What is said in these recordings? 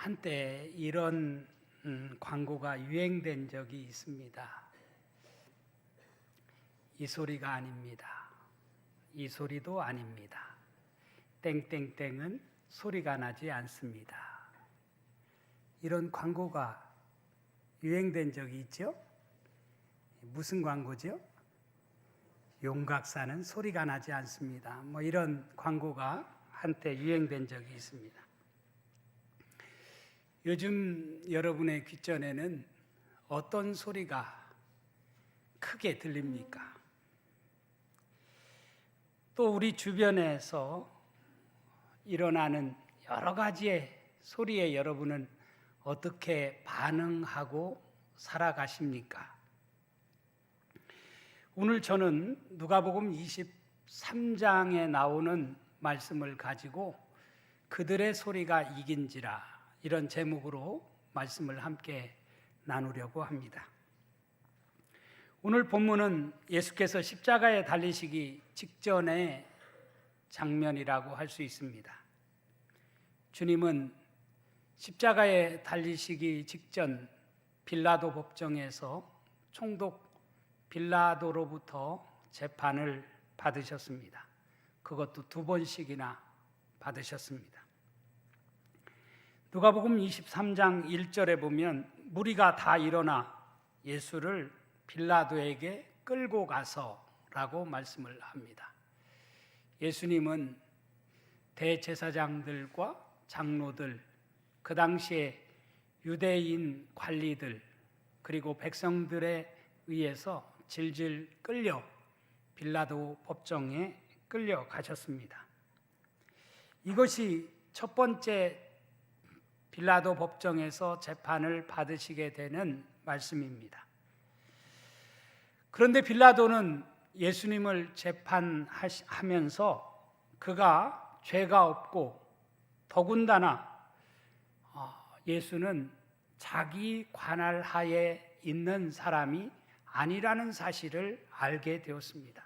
한때 이런 광고가 유행된 적이 있습니다. 이 소리가 아닙니다. 이 소리도 아닙니다. 땡땡땡은 소리가 나지 않습니다. 이런 광고가 유행된 적이 있죠? 무슨 광고죠? 용각사는 소리가 나지 않습니다. 이런 광고가 한때 유행된 적이 있습니다. 요즘 여러분의 귓전에는 어떤 소리가 크게 들립니까? 또 우리 주변에서 일어나는 여러 가지의 소리에 여러분은 어떻게 반응하고 살아가십니까? 오늘 저는 누가복음 23장에 나오는 말씀을 가지고 그들의 소리가 이긴지라 이런 제목으로 말씀을 함께 나누려고 합니다. 오늘 본문은 예수께서 십자가에 달리시기 직전의 장면이라고 할 수 있습니다. 주님은 십자가에 달리시기 직전 빌라도 법정에서 총독 빌라도로부터 재판을 받으셨습니다. 그것도 2번씩이나 받으셨습니다. 누가복음 23장 1절에 보면 무리가 다 일어나 예수를 빌라도에게 끌고 가서라고 말씀을 합니다. 예수님은 대제사장들과 장로들, 그 당시에 유대인 관리들, 그리고 백성들에 의해서 질질 끌려 빌라도 법정에 끌려가셨습니다. 이것이 첫 번째 빌라도 법정에서 재판을 받으시게 되는 말씀입니다. 그런데 빌라도는 예수님을 재판하면서 그가 죄가 없고 더군다나 예수는 자기 관할 하에 있는 사람이 아니라는 사실을 알게 되었습니다.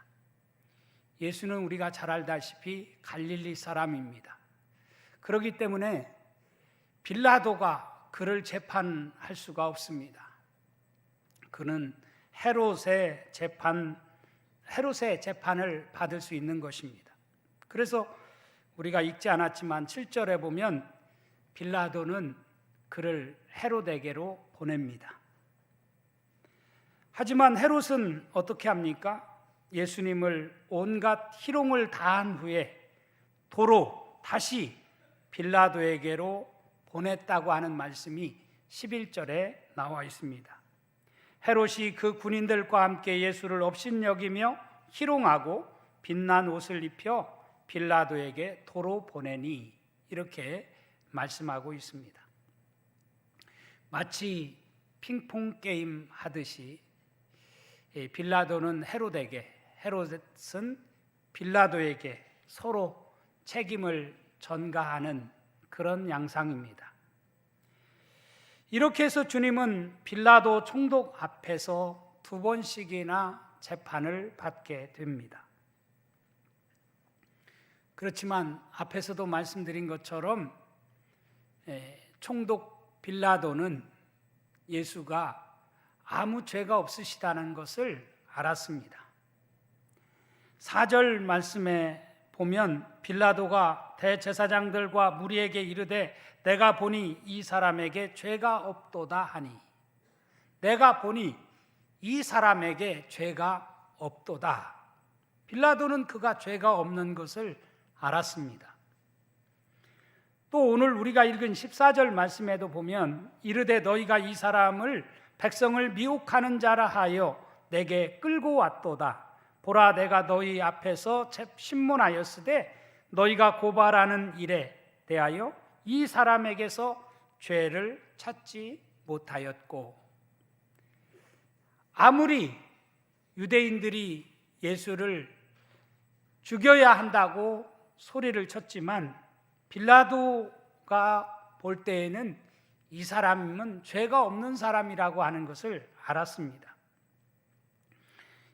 예수는 우리가 잘 알다시피 갈릴리 사람입니다. 그렇기 때문에 빌라도가 그를 재판할 수가 없습니다. 그는 헤롯의 재판을 받을 수 있는 것입니다. 그래서 우리가 읽지 않았지만 7절에 보면 빌라도는 그를 헤롯에게로 보냅니다. 하지만 헤롯은 어떻게 합니까? 예수님을 온갖 희롱을 다한 후에 도로 다시 빌라도에게로 보냈다고 하는 말씀이 11절에 나와 있습니다. 헤롯이 그 군인들과 함께 예수를 업신여기며 희롱하고 빛난 옷을 입혀 빌라도에게 도로 보내니 이렇게 말씀하고 있습니다. 마치 핑퐁 게임 하듯이 빌라도는 헤롯에게, 헤롯은 빌라도에게 서로 책임을 전가하는 그런 양상입니다. 이렇게 해서 주님은 빌라도 총독 앞에서 2번씩이나 재판을 받게 됩니다. 그렇지만 앞에서도 말씀드린 것처럼 총독 빌라도는 예수가 아무 죄가 없으시다는 것을 알았습니다. 4절 말씀에 보면 빌라도가 대제사장들과 무리에게 이르되 내가 보니 이 사람에게 죄가 없도다 하니, 내가 보니 이 사람에게 죄가 없도다. 빌라도는 그가 죄가 없는 것을 알았습니다. 또 오늘 우리가 읽은 14절 말씀에도 보면 이르되 너희가 이 사람을 백성을 미혹하는 자라 하여 내게 끌고 왔도다. 보라 내가 너희 앞에서 신문하였으되 너희가 고발하는 일에 대하여 이 사람에게서 죄를 찾지 못하였고, 아무리 유대인들이 예수를 죽여야 한다고 소리를 쳤지만 빌라도가 볼 때에는 이 사람은 죄가 없는 사람이라고 하는 것을 알았습니다.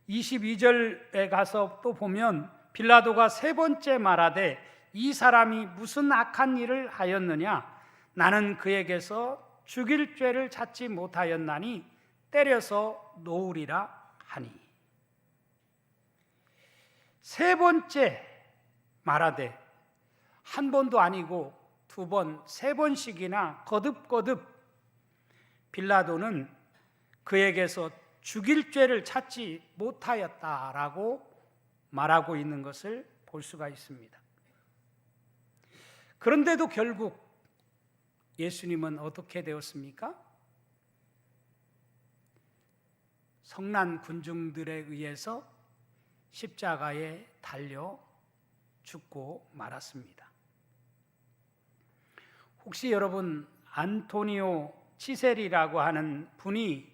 22절에 가서 또 보면 빌라도가 3번째 말하되 이 사람이 무슨 악한 일을 하였느냐? 나는 그에게서 죽일 죄를 찾지 못하였나니 때려서 놓으리라 하니. 세 번째 말하되 한 번도 아니고 두 번, 세 번씩이나 거듭거듭 빌라도는 그에게서 죽일 죄를 찾지 못하였다라고 말하고 있는 것을 볼 수가 있습니다. 그런데도 결국 예수님은 어떻게 되었습니까? 성난 군중들에 의해서 십자가에 달려 죽고 말았습니다. 혹시 여러분 안토니오 치세리라고 하는 분이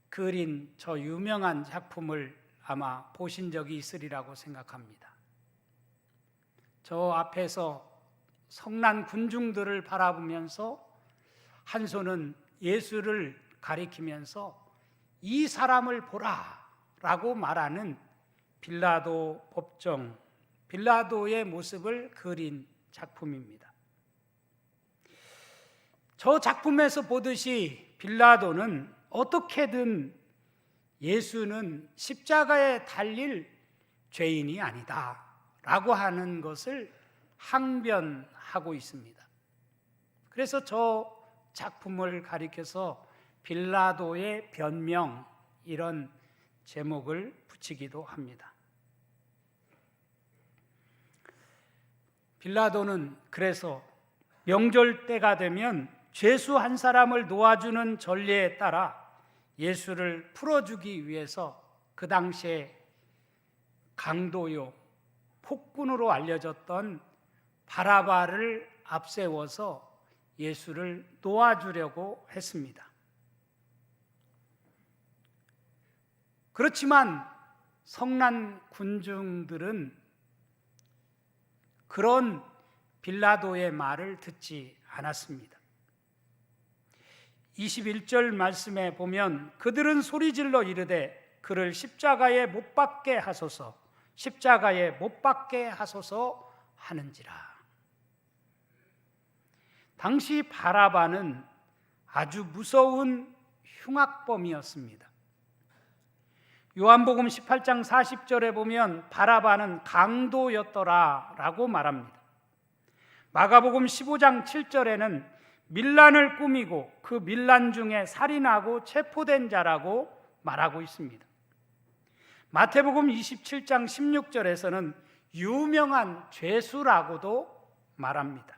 그린 저 유명한 작품을 아마 보신 적이 있으리라고 생각합니다. 저 앞에서 성난 군중들을 바라보면서 한 손은 예수를 가리키면서 이 사람을 보라 라고 말하는 빌라도 법정, 빌라도의 모습을 그린 작품입니다. 저 작품에서 보듯이 빌라도는 어떻게든 예수는 십자가에 달릴 죄인이 아니다 라고 하는 것을 항변하고 있습니다. 그래서 저 작품을 가리켜서 빌라도의 변명 이런 제목을 붙이기도 합니다. 빌라도는 그래서 명절 때가 되면 죄수 한 사람을 놓아주는 전례에 따라 예수를 풀어주기 위해서 그 당시에 강도요, 폭군으로 알려졌던 바라바를 앞세워서 예수를 놓아주려고 했습니다. 그렇지만 성난 군중들은 그런 빌라도의 말을 듣지 않았습니다. 21절 말씀에 보면 그들은 소리질러 이르되 그를 십자가에 못 박게 하소서, 십자가에 못 박게 하소서 하는지라. 당시 바라바는 아주 무서운 흉악범이었습니다. 요한복음 18장 40절에 보면 바라바는 강도였더라 라고 말합니다. 마가복음 15장 7절에는 밀란을 꾸미고 그 밀란 중에 살인하고 체포된 자라고 말하고 있습니다. 마태복음 27장 16절에서는 유명한 죄수라고도 말합니다.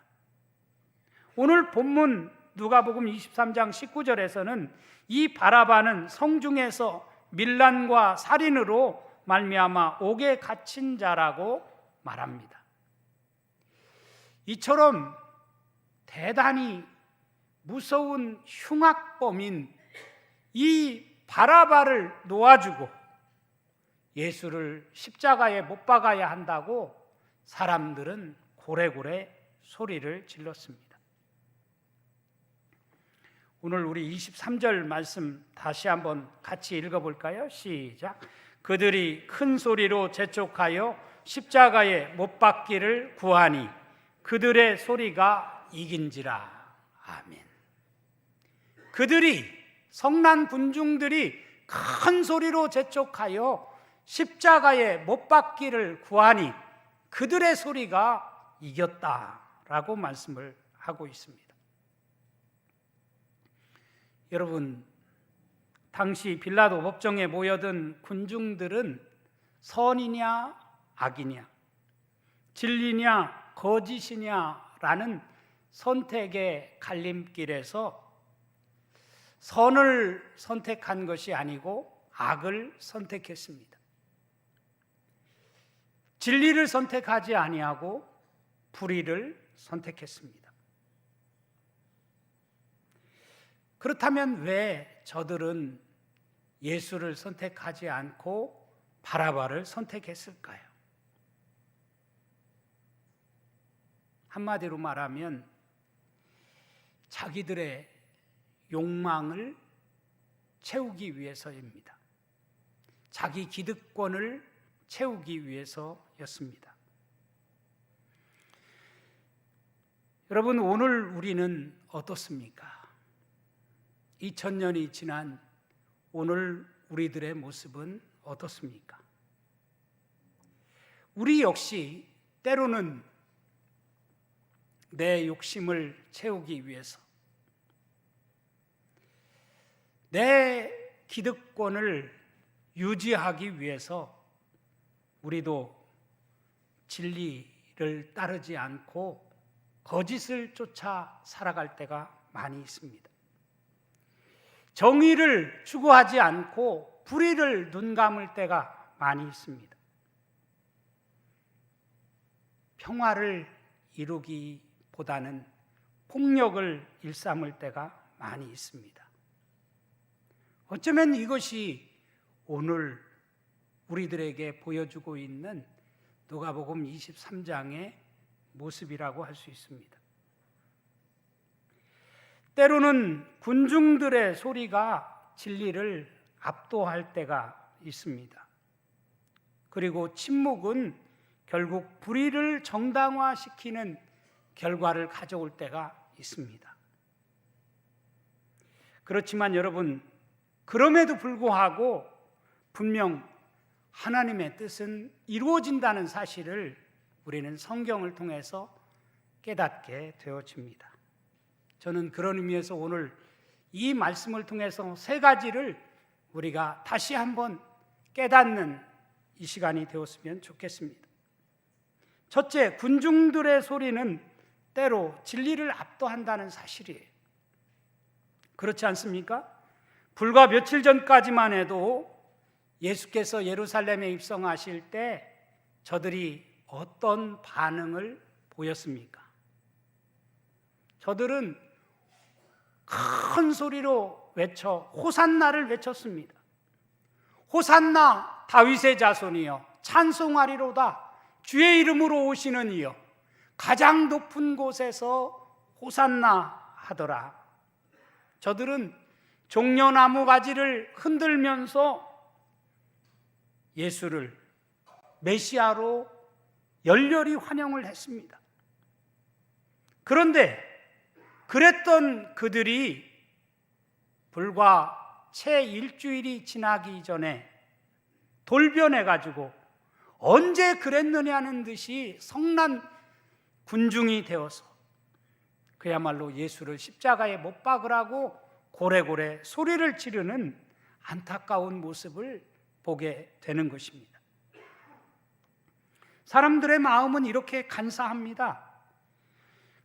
오늘 본문 누가복음 23장 19절에서는 이 바라바는 성중에서 밀란과 살인으로 말미암아 옥에 갇힌 자라고 말합니다. 이처럼 대단히 무서운 흉악범인 이 바라바를 놓아주고 예수를 십자가에 못 박아야 한다고 사람들은 고래고래 소리를 질렀습니다. 오늘 우리 23절 말씀 다시 한번 같이 읽어볼까요? 시작. 그들이 큰 소리로 재촉하여 십자가에 못 박기를 구하니 그들의 소리가 이긴지라. 아멘. 그들이 성난 군중들이 큰 소리로 재촉하여 십자가에 못 박기를 구하니 그들의 소리가 이겼다라고 말씀을 하고 있습니다. 여러분, 당시 빌라도 법정에 모여든 군중들은 선이냐 악이냐, 진리냐 거짓이냐라는 선택의 갈림길에서 선을 선택한 것이 아니고 악을 선택했습니다. 진리를 선택하지 아니하고 불의를 선택했습니다. 그렇다면 왜 저들은 예수를 선택하지 않고 바라바를 선택했을까요? 한마디로 말하면 자기들의 욕망을 채우기 위해서입니다. 자기 기득권을 채우기 위해서였습니다. 여러분, 오늘 우리는 어떻습니까? 2000년이 지난 오늘 우리들의 모습은 어떻습니까? 우리 역시 때로는 내 욕심을 채우기 위해서, 내 기득권을 유지하기 위해서 우리도 진리를 따르지 않고 거짓을 쫓아 살아갈 때가 많이 있습니다. 정의를 추구하지 않고 불의를 눈감을 때가 많이 있습니다. 평화를 이루기보다는 폭력을 일삼을 때가 많이 있습니다. 어쩌면 이것이 오늘 우리들에게 보여주고 있는 누가복음 23장의 모습이라고 할 수 있습니다. 때로는 군중들의 소리가 진리를 압도할 때가 있습니다. 그리고 침묵은 결국 불의를 정당화시키는 결과를 가져올 때가 있습니다. 그렇지만 여러분, 그럼에도 불구하고 분명 하나님의 뜻은 이루어진다는 사실을 우리는 성경을 통해서 깨닫게 되어집니다. 저는 그런 의미에서 오늘 이 말씀을 통해서 세 가지를 우리가 다시 한번 깨닫는 이 시간이 되었으면 좋겠습니다. 첫째, 군중들의 소리는 때로 진리를 압도한다는 사실이에요. 그렇지 않습니까? 불과 며칠 전까지만 해도 예수께서 예루살렘에 입성하실 때 저들이 어떤 반응을 보였습니까? 저들은 큰 소리로 외쳐 호산나를 외쳤습니다. 호산나 다윗의 자손이여 찬송하리로다. 주의 이름으로 오시는 이여 가장 높은 곳에서 호산나 하더라. 저들은 종려나무 가지를 흔들면서 예수를 메시아로 열렬히 환영을 했습니다. 그런데 그랬던 그들이 불과 채 일주일이 지나기 전에 돌변해가지고 언제 그랬느냐는 듯이 성난 군중이 되어서 그야말로 예수를 십자가에 못 박으라고 고래고래 소리를 지르는 안타까운 모습을 보게 되는 것입니다. 사람들의 마음은 이렇게 간사합니다.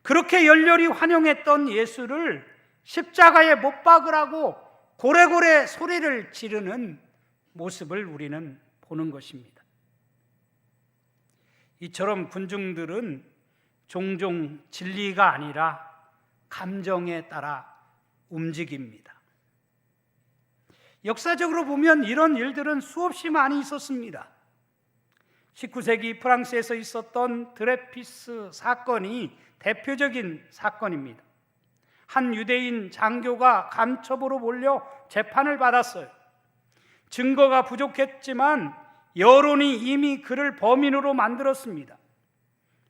그렇게 열렬히 환영했던 예수를 십자가에 못 박으라고 고래고래 소리를 지르는 모습을 우리는 보는 것입니다. 이처럼 군중들은 종종 진리가 아니라 감정에 따라 움직입니다. 역사적으로 보면 이런 일들은 수없이 많이 있었습니다. 19세기 프랑스에서 있었던 드레피스 사건이 대표적인 사건입니다. 한 유대인 장교가 간첩으로 몰려 재판을 받았어요. 증거가 부족했지만 여론이 이미 그를 범인으로 만들었습니다.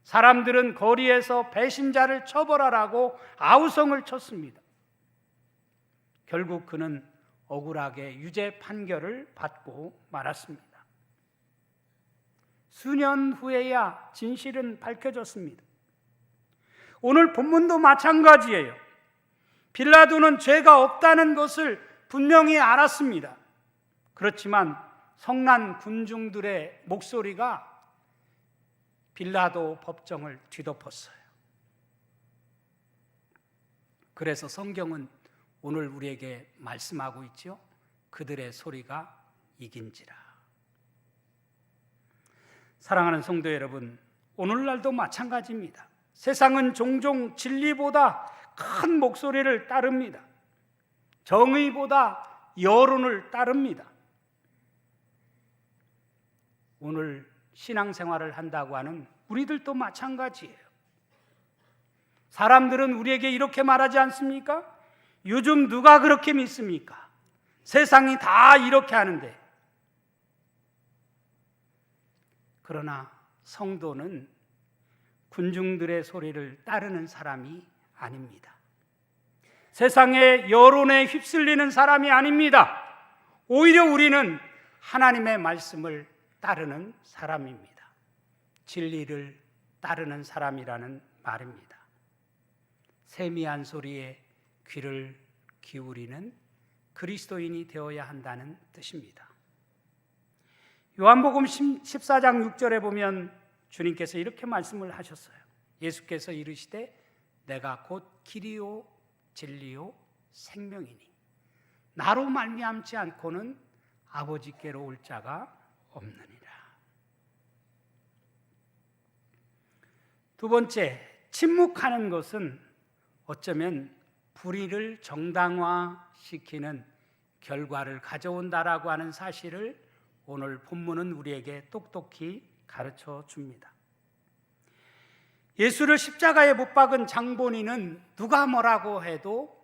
사람들은 거리에서 배신자를 처벌하라고 아우성을 쳤습니다. 결국 그는 억울하게 유죄 판결을 받고 말았습니다. 수년 후에야 진실은 밝혀졌습니다. 오늘 본문도 마찬가지예요. 빌라도는 죄가 없다는 것을 분명히 알았습니다. 그렇지만 성난 군중들의 목소리가 빌라도 법정을 뒤덮었어요. 그래서 성경은 오늘 우리에게 말씀하고 있죠. 그들의 소리가 이긴지라. 사랑하는 성도 여러분, 오늘날도 마찬가지입니다. 세상은 종종 진리보다 큰 목소리를 따릅니다. 정의보다 여론을 따릅니다. 오늘 신앙생활을 한다고 하는 우리들도 마찬가지예요. 사람들은 우리에게 이렇게 말하지 않습니까? 요즘 누가 그렇게 믿습니까? 세상이 다 이렇게 하는데. 그러나 성도는 군중들의 소리를 따르는 사람이 아닙니다. 세상의 여론에 휩쓸리는 사람이 아닙니다. 오히려 우리는 하나님의 말씀을 따르는 사람입니다. 진리를 따르는 사람이라는 말입니다. 세미한 소리에 귀를 기울이는 그리스도인이 되어야 한다는 뜻입니다. 요한복음 14장 6절에 보면 주님께서 이렇게 말씀을 하셨어요. 예수께서 이르시되 내가 곧 길이요 진리요 생명이니 나로 말미암지 않고는 아버지께로 올 자가 없느니라. 두 번째, 침묵하는 것은 어쩌면 불의를 정당화시키는 결과를 가져온다라고 하는 사실을 오늘 본문은 우리에게 똑똑히 가르쳐 줍니다. 예수를 십자가에 못 박은 장본인은 누가 뭐라고 해도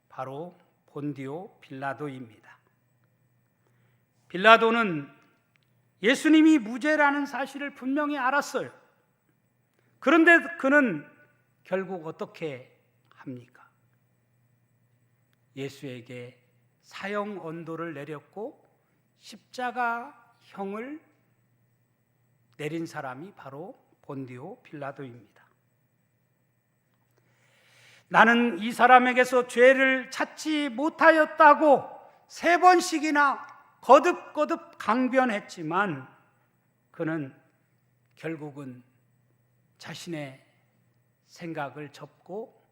바로 본디오 빌라도입니다. 빌라도는 예수님이 무죄라는 사실을 분명히 알았어요. 그런데 그는 결국 어떻게 합니까? 예수에게 사형 언도를 내렸고 십자가형을 내린 사람이 바로 본디오 빌라도입니다. 나는 이 사람에게서 죄를 찾지 못하였다고 3번씩이나 거듭거듭 강변했지만 그는 결국은 자신의 생각을 접고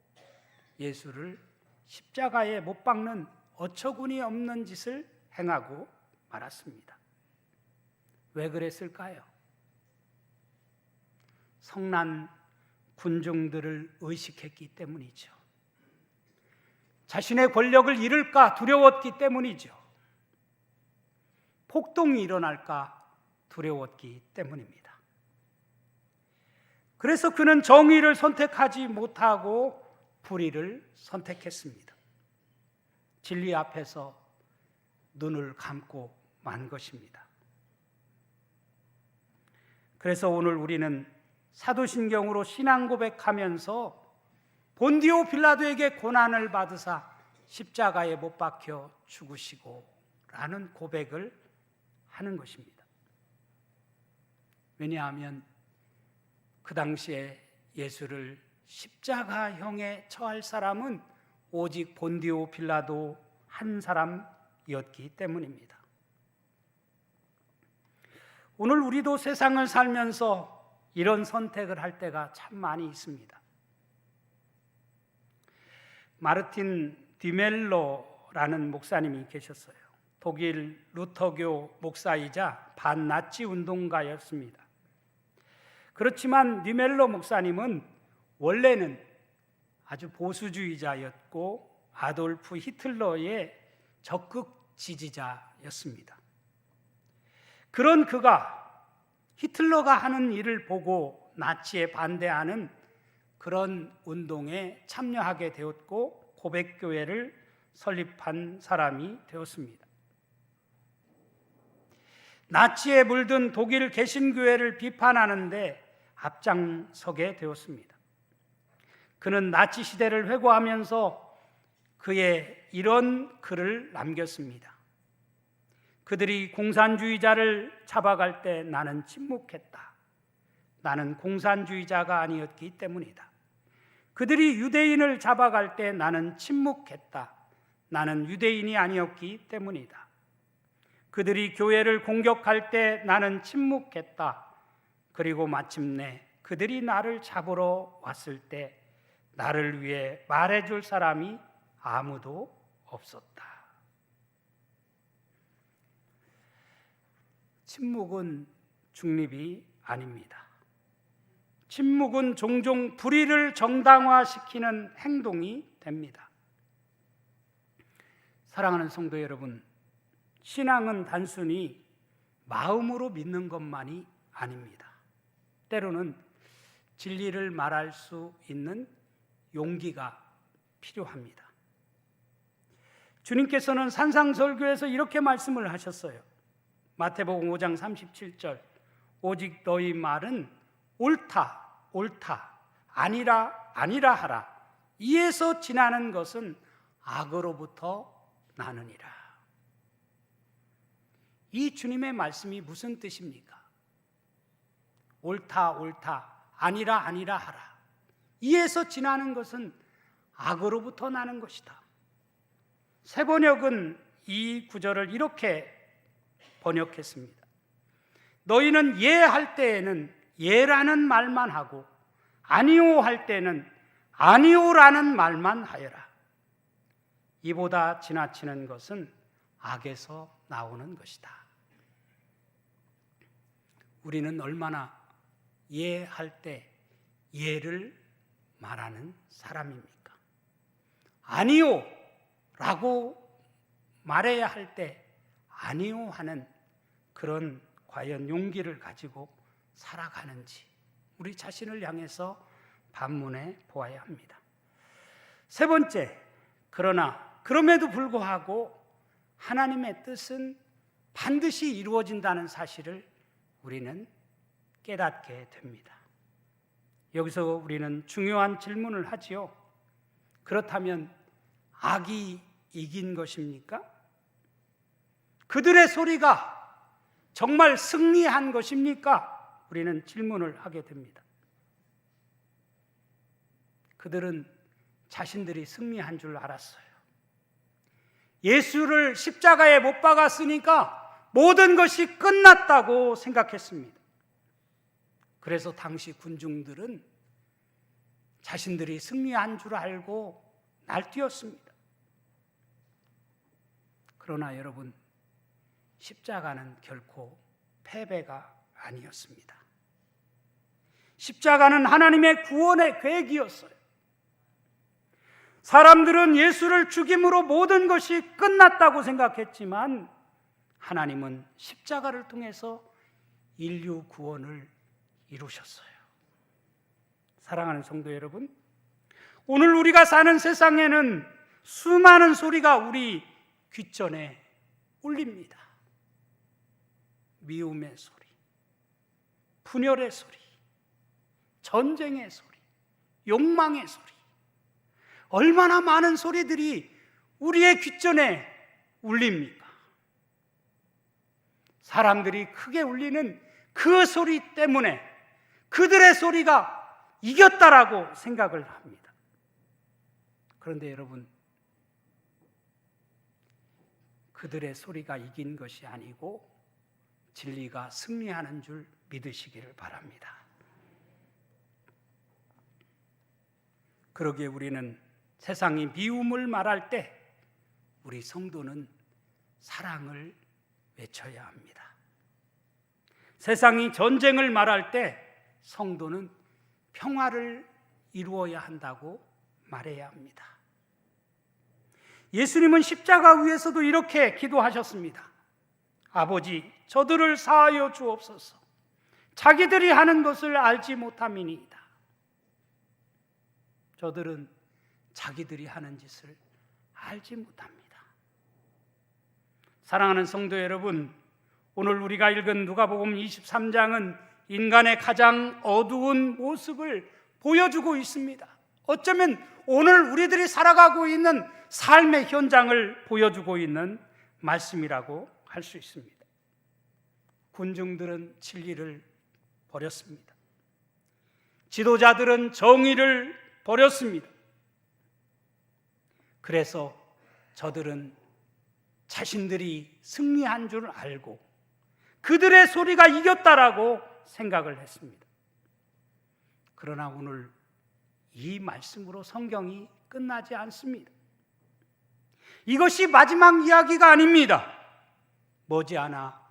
예수를 십자가에 못 박는 어처구니 없는 짓을 행하고 말았습니다. 왜 그랬을까요? 성난 군중들을 의식했기 때문이죠. 자신의 권력을 잃을까 두려웠기 때문이죠. 폭동이 일어날까 두려웠기 때문입니다. 그래서 그는 정의를 선택하지 못하고 불의를 선택했습니다. 진리 앞에서 눈을 감고 만 것입니다. 그래서 오늘 우리는 사도신경으로 신앙 고백하면서 본디오 빌라도에게 고난을 받으사 십자가에 못 박혀 죽으시고 라는 고백을 하는 것입니다. 왜냐하면 그 당시에 예수를 십자가형에 처할 사람은 오직 본디오 빌라도 한 사람이었기 때문입니다. 오늘 우리도 세상을 살면서 이런 선택을 할 때가 참 많이 있습니다. 마르틴 디멜로라는 목사님이 계셨어요. 독일 루터교 목사이자 반나치 운동가였습니다. 그렇지만 디멜로 목사님은 원래는 아주 보수주의자였고 아돌프 히틀러의 적극 지지자였습니다. 그런 그가 히틀러가 하는 일을 보고 나치에 반대하는 그런 운동에 참여하게 되었고 고백교회를 설립한 사람이 되었습니다. 나치에 물든 독일 개신교회를 비판하는데 앞장서게 되었습니다. 그는 나치 시대를 회고하면서 그의 이런 글을 남겼습니다. 그들이 공산주의자를 잡아갈 때 나는 침묵했다. 나는 공산주의자가 아니었기 때문이다. 그들이 유대인을 잡아갈 때 나는 침묵했다. 나는 유대인이 아니었기 때문이다. 그들이 교회를 공격할 때 나는 침묵했다. 그리고 마침내 그들이 나를 잡으러 왔을 때 나를 위해 말해줄 사람이 아무도 없었다. 침묵은 중립이 아닙니다. 침묵은 종종 불의를 정당화시키는 행동이 됩니다. 사랑하는 성도 여러분, 신앙은 단순히 마음으로 믿는 것만이 아닙니다. 때로는 진리를 말할 수 있는 용기가 필요합니다. 주님께서는 산상설교에서 이렇게 말씀을 하셨어요. 마태복음 5장 37절 오직 너희 말은 옳다, 옳다, 아니라 하라. 이에서 지나는 것은 악으로부터 나느니라. 이 주님의 말씀이 무슨 뜻입니까? 옳다, 아니라 하라. 이에서 지나는 것은 악으로부터 나는 것이다. 새번역은 이 구절을 이렇게 번역했습니다. 너희는 예할 때에는 예라는 말만 하고 아니오 할 때는 아니오라는 말만 하여라. 이보다 지나치는 것은 악에서 나오는 것이다. 우리는 얼마나 예할 때 예를 말하는 사람입니까? 아니오 라고 말해야 할 때 아니오 하는 그런 과연 용기를 가지고 살아가는지 우리 자신을 향해서 반문해 보아야 합니다. 세 번째, 그럼에도 불구하고 하나님의 뜻은 반드시 이루어진다는 사실을 우리는 깨닫게 됩니다. 여기서 우리는 중요한 질문을 하지요. 그렇다면 악이 이긴 것입니까? 그들의 소리가 정말 승리한 것입니까? 우리는 질문을 하게 됩니다. 그들은 자신들이 승리한 줄 알았어요. 예수를 십자가에 못 박았으니까 모든 것이 끝났다고 생각했습니다. 그래서 당시 군중들은 자신들이 승리한 줄 알고 날뛰었습니다. 그러나 여러분, 십자가는 결코 패배가 아니었습니다. 십자가는 하나님의 구원의 계획이었어요. 사람들은 예수를 죽임으로 모든 것이 끝났다고 생각했지만 하나님은 십자가를 통해서 인류 구원을 이루셨어요. 사랑하는 성도 여러분, 오늘 우리가 사는 세상에는 수많은 소리가 우리 귓전에 울립니다. 미움의 소리, 분열의 소리, 전쟁의 소리, 욕망의 소리, 얼마나 많은 소리들이 우리의 귓전에 울립니까? 사람들이 크게 울리는 그 소리 때문에 그들의 소리가 이겼다라고 생각을 합니다. 그런데 여러분, 그들의 소리가 이긴 것이 아니고 진리가 승리하는 줄 믿으시기를 바랍니다. 그러기에 우리는 세상이 미움을 말할 때 우리 성도는 사랑을 외쳐야 합니다. 세상이 전쟁을 말할 때 성도는 평화를 이루어야 한다고 말해야 합니다. 예수님은 십자가 위에서도 이렇게 기도하셨습니다. 아버지, 저들을 사하여 주옵소서. 자기들이 하는 것을 알지 못함이니이다. 저들은 자기들이 하는 짓을 알지 못합니다. 사랑하는 성도 여러분, 오늘 우리가 읽은 누가복음 23장은 인간의 가장 어두운 모습을 보여주고 있습니다. 어쩌면 오늘 우리들이 살아가고 있는 삶의 현장을 보여주고 있는 말씀이라고 할 수 있습니다. 군중들은 진리를 버렸습니다. 지도자들은 정의를 버렸습니다. 그래서 저들은 자신들이 승리한 줄 알고 그들의 소리가 이겼다라고 생각을 했습니다. 그러나 오늘 이 말씀으로 성경이 끝나지 않습니다. 이것이 마지막 이야기가 아닙니다. 머지않아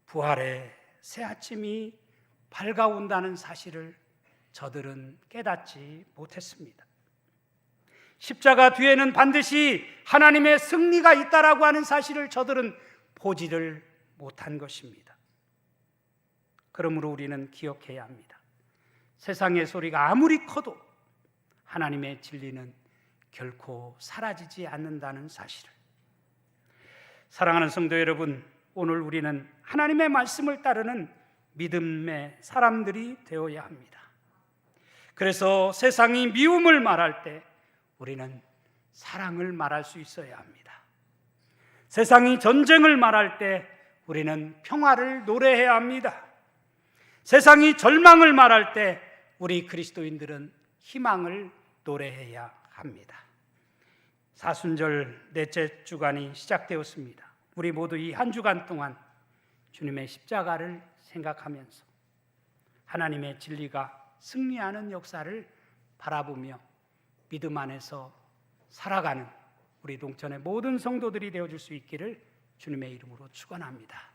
부활의 새 아침이 밝아온다는 사실을 저들은 깨닫지 못했습니다. 십자가 뒤에는 반드시 하나님의 승리가 있다라고 하는 사실을 저들은 보지를 못한 것입니다. 그러므로 우리는 기억해야 합니다. 세상의 소리가 아무리 커도 하나님의 진리는 결코 사라지지 않는다는 사실을. 사랑하는 성도 여러분, 오늘 우리는 하나님의 말씀을 따르는 믿음의 사람들이 되어야 합니다. 그래서 세상이 미움을 말할 때 우리는 사랑을 말할 수 있어야 합니다. 세상이 전쟁을 말할 때 우리는 평화를 노래해야 합니다. 세상이 절망을 말할 때 우리 그리스도인들은 희망을 노래해야 합니다. 사순절 넷째 주간이 시작되었습니다. 우리 모두 이 한 주간 동안 주님의 십자가를 생각하면서 하나님의 진리가 승리하는 역사를 바라보며 믿음 안에서 살아가는 우리 동천의 모든 성도들이 되어줄 수 있기를 주님의 이름으로 축원합니다.